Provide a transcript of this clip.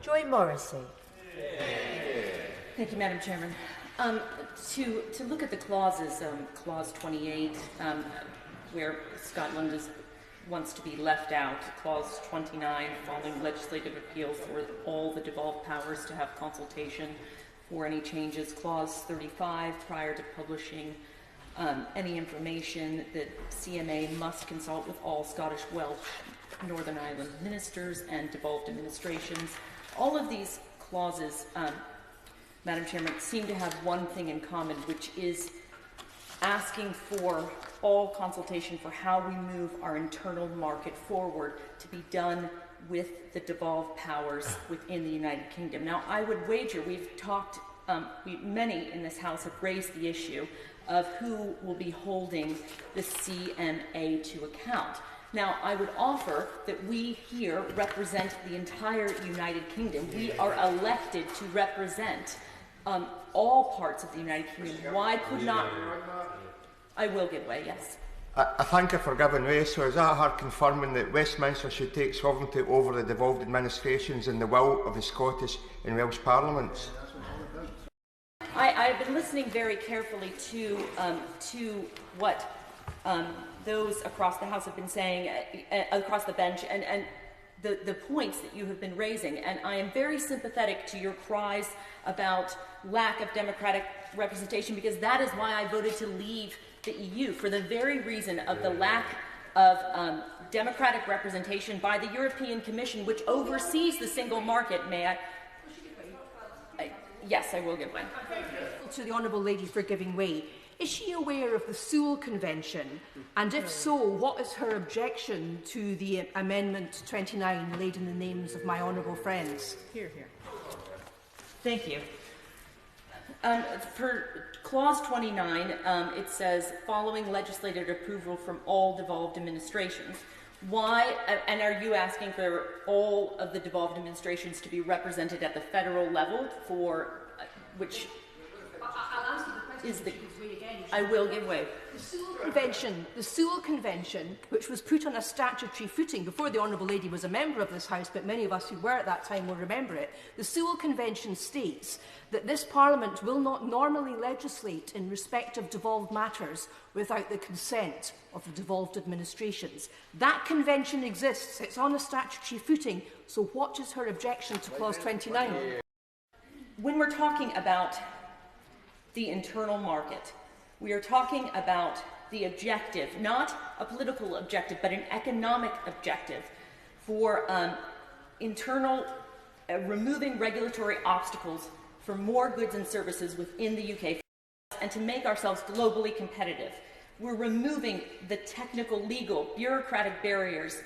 Joy Morrison. Thank you, Madam Chairman. To look at the clauses, Clause 28, where Scotland wants to be left out, Clause 29, following legislative appeal for all the devolved powers to have consultation for any changes, Clause 35, prior to publishing any information, that CMA must consult with all Scottish, Welsh, Northern Ireland ministers and devolved administrations. All of these clauses, Madam Chairman, seem to have one thing in common, which is asking for all consultation for how we move our internal market forward to be done with the devolved powers within the United Kingdom. Now, I would wager, we've talked, many in this House have raised the issue of who will be holding the CMA to account. Now, I would offer that we here represent the entire United Kingdom. We are elected to represent all parts of the United Kingdom. Why could not... I will give way, yes. I thank her for giving way. So is that her confirming that Westminster should take sovereignty over the devolved administrations and the will of the Scottish and Welsh Parliaments? I've been listening very carefully to what those across the House have been saying, across the bench, and the points that you have been raising. And I am very sympathetic to your cries about lack of democratic representation, because that is why I voted to leave the EU, for the very reason of the lack of democratic representation by the European Commission, which oversees the single market. May I? Yes, I will give way. To the Honourable Lady for giving way. Is she aware of the Sewell Convention? And if so, what is her objection to the Amendment 29 laid in the names of my honourable friends? Here. Thank you. For Clause 29, it says, following legislative approval from all devolved administrations. Why, and are you asking for all of the devolved administrations to be represented at the federal level, for which I'll answer the question is the... I will give way. The Sewell Convention, which was put on a statutory footing before the Honourable Lady was a member of this House, but many of us who were at that time will remember it. The Sewell Convention states that this Parliament will not normally legislate in respect of devolved matters without the consent of the devolved administrations. That convention exists. It's on a statutory footing. So what is her objection to Clause 29? When we're talking about the internal market, we are talking about the objective, not a political objective, but an economic objective for removing regulatory obstacles for more goods and services within the UK and to make ourselves globally competitive. We're removing the technical, legal, bureaucratic barriers